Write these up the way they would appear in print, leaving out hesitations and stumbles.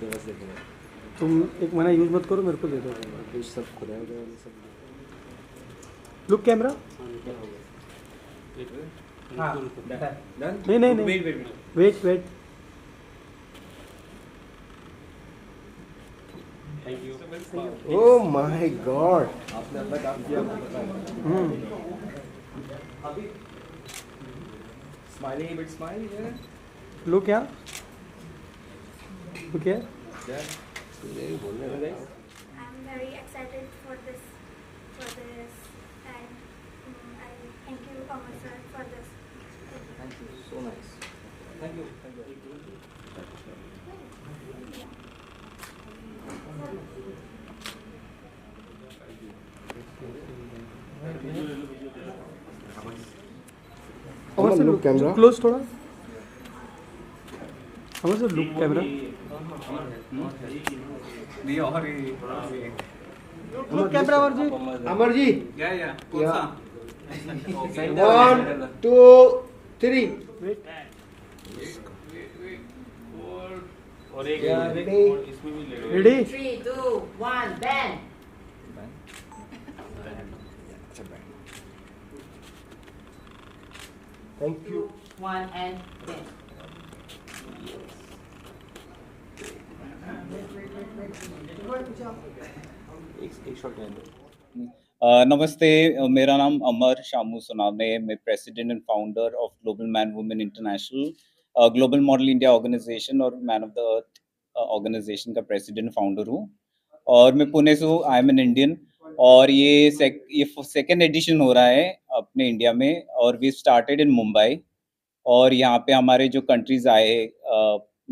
Famous देखेंगे। तुम एक महीना यूज़ मत करो, मेरे को दे दो। कुछ सब खुदा उदा वाले सब। Look camera. क्या हो गया? हाँ डन। नहीं नहीं नहीं, wait wait wait wait. Thank you oh my God, आपने अपना काम किया, आपको पता है। स्माइलिंग बिट स्माइल है। लुक यहाँ, लुक here. बोलने में guys. I'm very excited for this time. I thank you, Amar sir, for this. Thank you so nice. Thank you Amar sir look camera. Close थोड़ा। अमर sir look camera. नहीं और look camera Amar ji. Amar ji, या कौन सा 1 2 3। Wait. और एक ready? इसमें भी ले लो ready. 3, 2, 1, bang! Thank you. 1 and bang. एक शॉट लेंगे। नमस्ते, मेरा नाम अमर शामू सोनावने, मैं president and founder of global man women international, global model India organisation और man of the earth organisation का प्रेसिडेंट फाउंडर हूँ। और मैं पुणे से हूँ, आई एम एन इंडियन। और ये सेकेंड एडिशन हो रहा है अपने इंडिया में, और वी स्टार्टेड इन मुंबई। और यहाँ पे हमारे जो कंट्रीज आए हैं,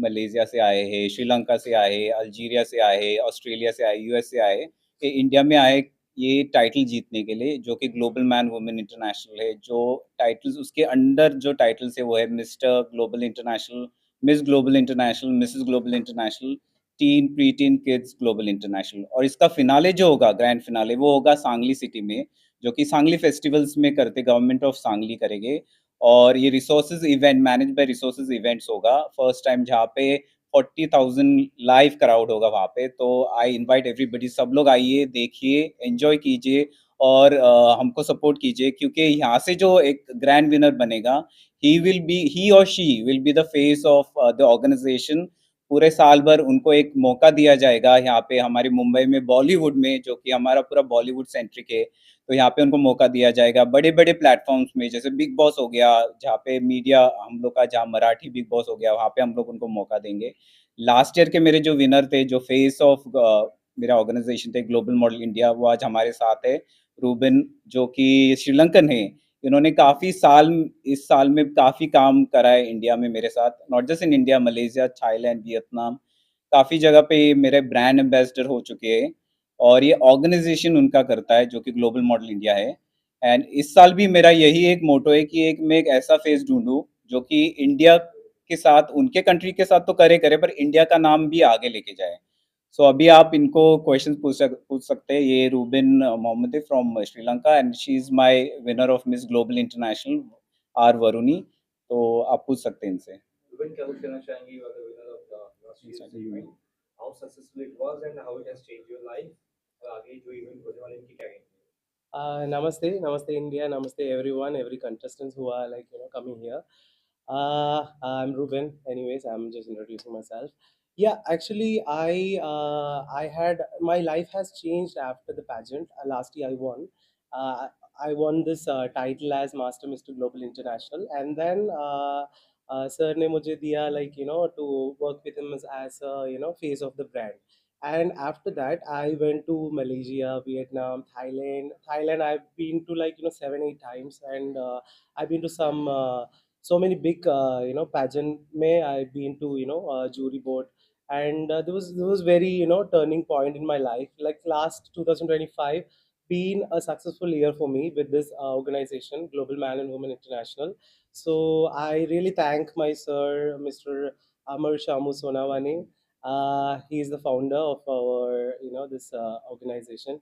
मलेशिया से आए हैं, श्रीलंका से आए हैं, अल्जीरिया से आए हैं, ऑस्ट्रेलिया से आए, यूएस से आए, ये इंडिया में आए ये टाइटल जीतने के लिए, जो कि ग्लोबल मैन वुमेन इंटरनेशनल है। जो टाइटल्स उसके अंडर जो टाइटल्स है वो है mister global international, miss global international, Mrs global international, tin pre tin kids global international. और इसका फिनाले जो होगा, ग्रैंड फिनाले, वो होगा सांगली सिटी में, जो कि सांगली फेस्टिवल्स में करते गवर्नमेंट ऑफ सांगली करेंगे। और ये resources event manage by resources events होगा, फर्स्ट टाइम, जहाँ पे 40,000 लाइव क्राउड होगा वहाँ पे। तो आई इनवाइट एवरीबडी, सब लोग आइए, देखिए, एंजॉय कीजिए और हमको सपोर्ट कीजिए, क्योंकि यहाँ से जो एक ग्रैंड विनर बनेगा, ही और she will be the face of the organisation. पूरे साल भर उनको एक मौका दिया जाएगा यहाँ पे हमारे मुंबई में, बॉलीवुड में, जो कि हमारा पूरा बॉलीवुड सेंट्रिक है। तो यहाँ पे उनको मौका दिया जाएगा बड़े बड़े प्लेटफॉर्म्स में, जैसे बिग बॉस हो गया, जहाँ पे मीडिया हम लोग का, जहाँ मराठी बिग बॉस हो गया, वहाँ पे हम लोग उनको मौका देंगे। लास्ट ईयर के मेरे जो विनर थे, जो फेस ऑफ मेरा ऑर्गेनाइजेशन थे ग्लोबल मॉडल इंडिया, वो आज हमारे साथ है, रूबिन, जो कि श्रीलंकन है। इन्होंने काफ़ी साल, इस साल में काफ़ी काम करा है इंडिया में मेरे साथ, not just in India, Malaysia, Thailand, Vietnam, काफ़ी जगह पे मेरे ब्रांड एम्बेसडर हो चुके हैं। और ये ऑर्गेनाइजेशन उनका करता है, जो कि ग्लोबल मॉडल इंडिया है। एंड इस साल भी मेरा यही एक मोटो है कि मैं एक ऐसा फेस ढूंढूं जो कि इंडिया के साथ, उनके कंट्री के साथ तो करे पर इंडिया का नाम भी आगे लेके जाए। सो अभी आप इनको क्वेश्चन पूछ सकते हैं। ये Rubin Mohammed from Sri Lanka, and she is my winner of miss global international, R Varuni. तो आप पूछ सकते हैं इनसे। Ruben, क्या कहना चाहेंगे? You are the winner of the last year's event. How successful it was and how it has changed your life? और आगे जो इवेंट होने वाले हैं, इनकी क्या कहेंगे? Namaste India, namaste everyone, every contestants who are coming here. I'm Ruben. Anyways, I'm just introducing myself. Yeah, actually, I had my life has changed after the pageant. Last year, I won. Uh, I won this title as Master Mr. Global International, and then sir ने मुझे दिया to work with him as a face of the brand. And after that I went to Malaysia, Vietnam, Thailand. I've been to 7 8 times, and I've been to some so many big pageant may I've been to jury board. And there was very turning point in my life, like last 2025 been a successful year for me with this organization, Global Man and Woman International. So I really thank my sir, Mr. Amar Shamu Sonawani. He is the founder of our this organization.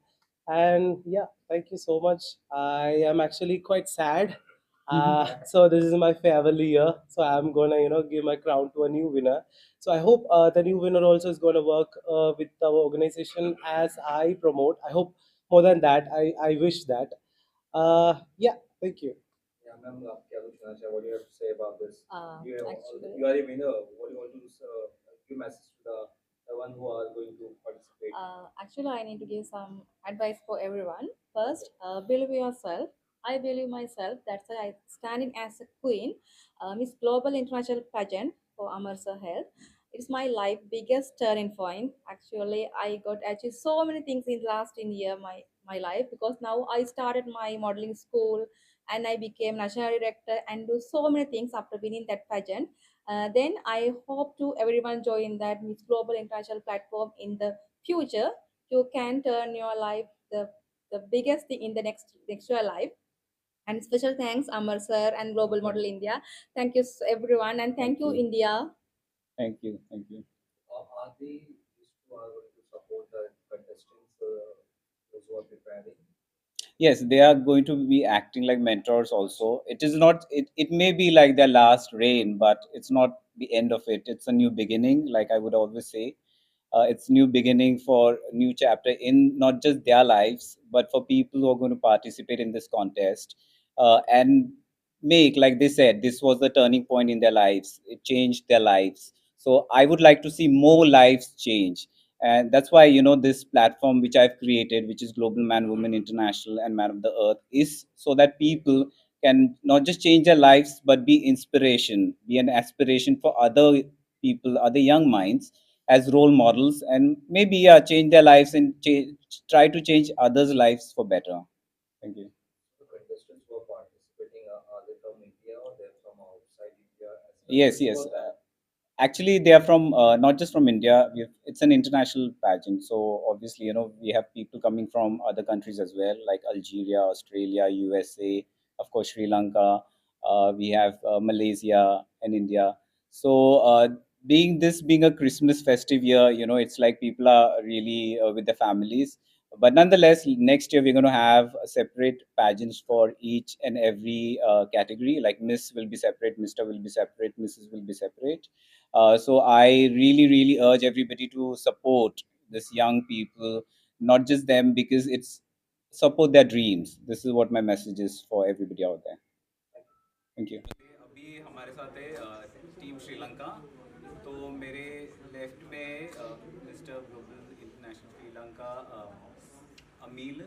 And yeah, thank you so much. I am actually quite sad So this is my farewell year. So I'm gonna, give my crown to a new winner. So I hope the new winner also is gonna work with our organization as I promote. I hope more than that. I wish that. Yeah. Thank you. Yeah, ma'am, आपके कुछ कहना चाहिए? What do you have to say about this? Actually, You are a winner. What do you want to give message to the one who are going to participate? actually, I need to give some advice for everyone. First, believe yourself. I believe myself. That's why I standing as a queen, Miss Global International Pageant for Amarsa Health. It's my life biggest turning point. Actually, I got achieved so many things in last in year my life because now I started my modeling school and I became national director and do so many things after winning that pageant. Then I hope to everyone join that Miss Global International platform in the future. You can turn your life the biggest thing in the next your life. And special thanks Amar sir and Global Model India. Thank you everyone and thank you you. India. Thank you. Thank you. Are they used to are going to support the contestants, those who are preparing? Yes, they are going to be acting like mentors also. It is not, it may be like their last reign, but it's not the end of it. It's a new beginning, like I would always say. It's new beginning for a new chapter in not just their lives, but for people who are going to participate in this contest and make, like they said, this was the turning point in their lives. It changed their lives. So I would like to see more lives change, and that's why this platform which I've created, which is Global Man Woman International and Man of the Earth, is so that people can not just change their lives but be inspiration, be an aspiration for other people, other young minds as role models, and maybe change their lives and try to change others lives for better. Thank you. The contestants who are participating, are they from India or they're from outside India as well? Yes, yes. Actually, they are from not just from India. It's an international pageant, so obviously, we have people coming from other countries as well, like Algeria, Australia, USA, of course, Sri Lanka. We have Malaysia and India. So, being a Christmas festive year, it's like people are really with their families. But nonetheless, next year we're going to have separate pageants for each and every category. Like Miss will be separate, Mister will be separate, Mrs. will be separate. So I really, really urge everybody to support this young people, not just them, because it's support their dreams. This is what my message is for everybody out there. Thank you. अभी हमारे साथ है team Sri Lanka. तो मेरे left में mister global international Sri Lanka अमील,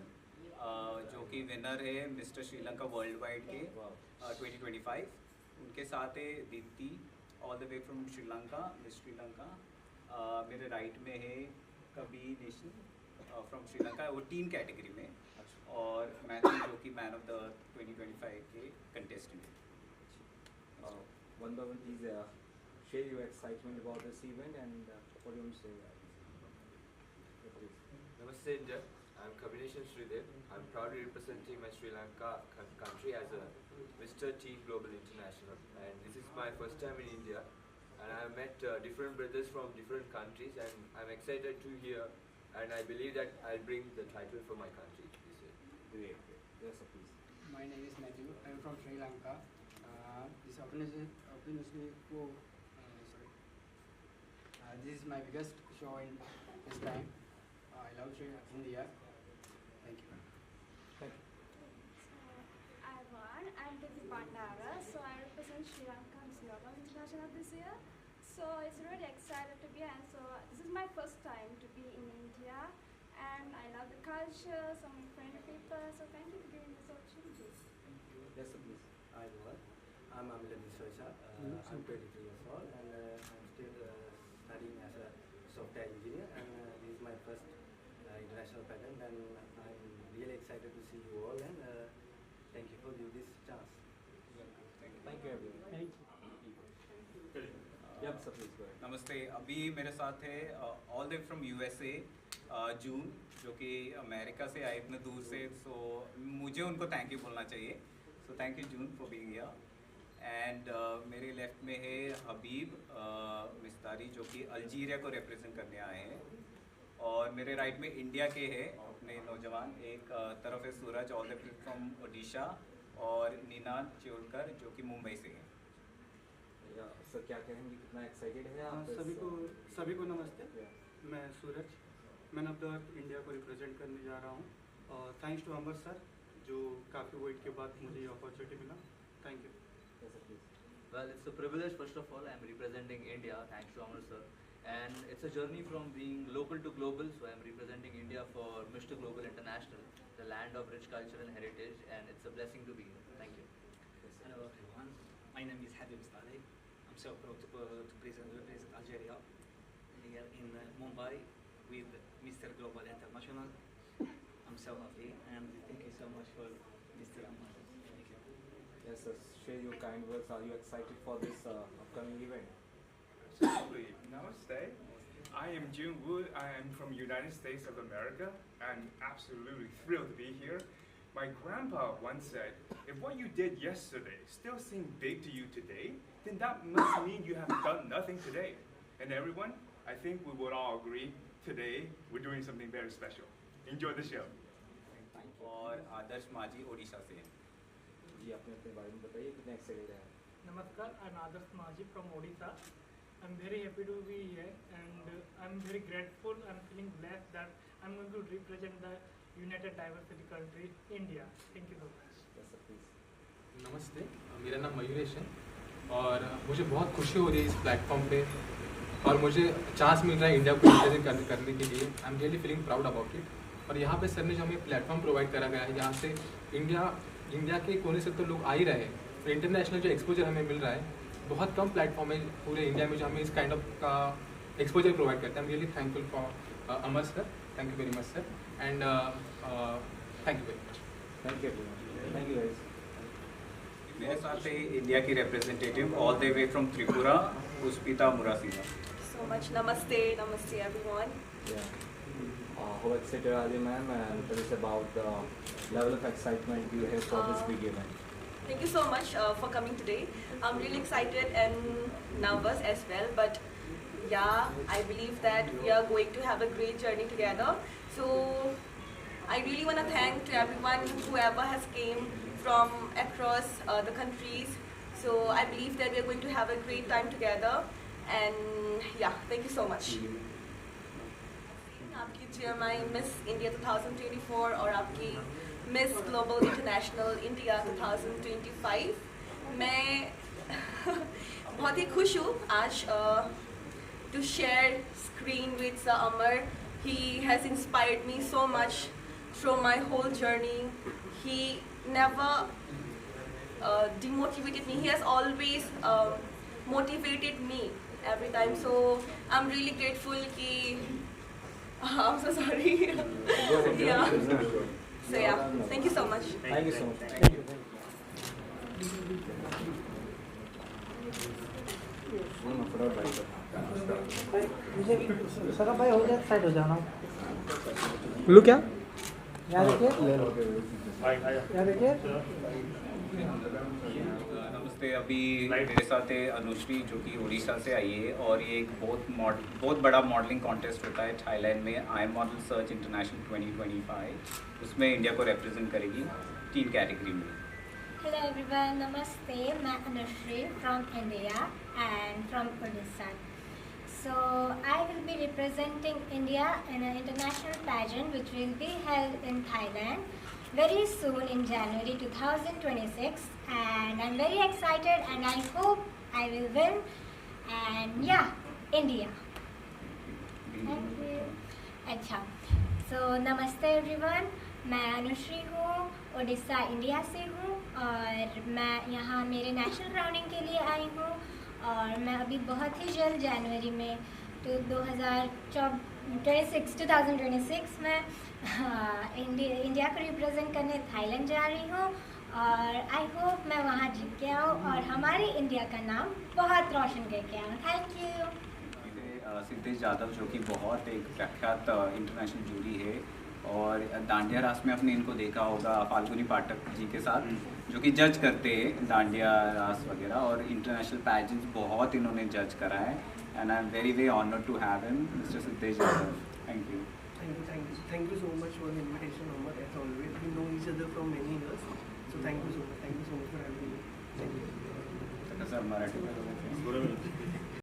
जो कि winner है मिस्टर श्रीलंका वर्ल्ड वाइड के 2025. उनके साथ है Deepti, all the way from Sri Lanka, miss Sri Lanka. मेरे राइट में है कबी नेशन फ्रॉम श्रीलंका, वो टीम कैटेगरी में. और मैं हूँ जो कि मैन ऑफ द 2025 के contestant. One by one, please share your excitement about this event and what do you want to say? Namaste India, I'm Kabination Sridev. I'm proudly representing my Sri Lanka country as a Mr. T Global International, and this is my first time in India, and I have met different brothers from different countries, and I'm excited to hear, and I believe that I'll bring the title for my country this year. Great. Yes, sir, please. My name is Matthew. I'm from Sri Lanka. This organization this is my biggest show in this time. I love India. Thank you. I won. I'm Devi Bandara, so I represent Sri Lanka Miss Global International this year. So it's really excited to be here. And so this is my first time to be in India, and I love the culture, so many friendly people. So thank you for giving this opportunity. Yes, sir, please. Hi, everyone. I'm Amila Dishocha. I'm 23 years old, and I'm still studying as a software engineer. And this is my first international pageant, and I'm really excited to see you all. And thank you for giving this chance. Thank you, everyone. Thank you. Yep, sir, please go ahead. नमस्ते. अभी मेरे साथ है all the way from USA June, जो कि America से आए इतने दूर से. सो मुझे उनको थैंक यू बोलना चाहिए. So thank you June for being here. And मेरे लेफ्ट में है हबीब मिस्तारी, जो कि अल्जीरिया को रिप्रेजेंट करने आए हैं. और मेरे राइट में इंडिया के हैं अपने नौजवान. एक तरफ है Suraj, all the way from Odisha, और निनाद चियोलकर जो कि मुंबई से हैं। सर क्या कहेंगे, कितना एक्साइटेड है आप? सभी को नमस्ते। मैं Suraj, man of the earth India को रिप्रेजेंट करने जा रहा हूँ और थैंक्स टू अमर सर जो काफ़ी वेट के बाद मुझे ये अपॉर्चुनिटी मिला। Thank you. Well, it's a privilege. First of all, I'm representing India, thanks to Amar sir. And it's a journey from being local to global. So I'm representing India for Mr. Global International, the land of rich culture and heritage. And it's a blessing to be here. Thank you. Hello everyone. My name is Habib Saleh. I'm so proud to represent Algeria here in Mumbai with Mr. Global International. I'm so happy and thank you so much for Mr. Amar. Thank you. Yes, sir. Share your kind words. Are you excited for this upcoming event? Absolutely. Namaste. I am June Wood. I am from United States of America and absolutely thrilled to be here. My grandpa once said, if what you did yesterday still seemed big to you today, then that must mean you have done nothing today. And everyone, I think we would all agree today we're doing something very special. Enjoy the show. और आदर्श माझी ओडिशा से हैं। जी अपने अपने बारे में बताइए, कितने एक्साइटेड हैं? Namaskar, I'm Adarsh Maji from Odisha. I'm very happy to be here and I'm very grateful and feeling blessed that I'm going to represent the United Diversity country, India. Thank you so much. Yes, sir, please. नमस्ते, मेरा नाम मयूरेश है और मुझे बहुत खुशी हो रही है इस प्लेटफॉर्म पे और मुझे चांस मिल रहा है इंडिया को रिप्रेजेंट करने के लिए। आई am really feeling proud about it. और यहाँ पे सर ने जो हमें प्लेटफॉर्म प्रोवाइड करा गया है, यहाँ से इंडिया के कोने से तो लोग आ ही रहे हैं, तो इंटरनेशनल जो एक्सपोजर हमें मिल रहा है, बहुत कम प्लेटफॉर्म है पूरे इंडिया में जो हमें इस काइंड ऑफ का एक्सपोजर प्रोवाइड करते हैं। I am really thankful for Amar sir. Thank you very much sir and thank you very much. Thank you guys. मेरे साथ है इंडिया की representative all the way from Tripura, Pushpita Murasia. So much namaste everyone. Yeah. How excited are you, ma'am? And tell us about the level of excitement you have for this big event. Thank you so much for coming today. I'm really excited and nervous as well, but yeah, I believe that we are going to have a great journey together. So I really want to thank to everyone whoever has came from across the countries. So I believe that we are going to have a great time together, and yeah, thank you so much. आपकी GMI miss India 2024 और आपकी miss global international India 2025, मैं बहुत ही खुश हूँ आज to share screen with sir Amar. He has inspired me so much through my whole journey. He never demotivated me. He has always motivated me every time. So I'm really grateful कि I'm so sorry. Yeah. So yeah, thank you so much. Thank you so much. Thank you. Sir भाई हो जाए, side हो जाना। लो क्या? यहाँ देखिए, यहाँ देखिए। नमस्ते, अभी मेरे साथ है अनुश्री जो कि उड़ीसा से आई है और ये एक बहुत बड़ा मॉडलिंग कॉन्टेस्ट होता है थाईलैंड में, आई मॉडल सर्च इंटरनेशनल 2025। उसमें इंडिया को रिप्रेजेंट करेगी 3 कैटेगरी में। Hello everyone, Namaste. मैं Anushree from India and from Odisha. So I will be representing India in an international pageant which will be held in Thailand very soon in January 2026, and I'm very excited and I hope I will win, and yeah, India. Thank you. अच्छा, so Namaste everyone. मैं अनुश्री हूँ, Orissa India से हूँ और मैं यहाँ मेरे national rounding के लिए आई हूँ और मैं अभी बहुत ही जल्द जनवरी में 2026 में इंडिया को रिप्रेजेंट करने थाईलैंड जा रही हूँ और आई होप मैं वहाँ जीत के आऊँ और हमारी इंडिया का नाम बहुत रोशन करके आऊँ। Thank you. सिद्धेश यादव जो कि बहुत एक प्रख्यात इंटरनेशनल जूरी है और डांडिया रास में आपने इनको देखा होगा फाल्गुनी पाठक जी के साथ जो कि जज करते हैं डांडिया रास वगैरह, और इंटरनेशनल पैजेंट्स बहुत इन्होंने जज करा है and I am very honoured to have him, mister Siddhesh Yadav. Thank you. Thank you so much for the invitation, Amar. As always, we know each other from many years. So thank you so much for having me. Thank you. Marathi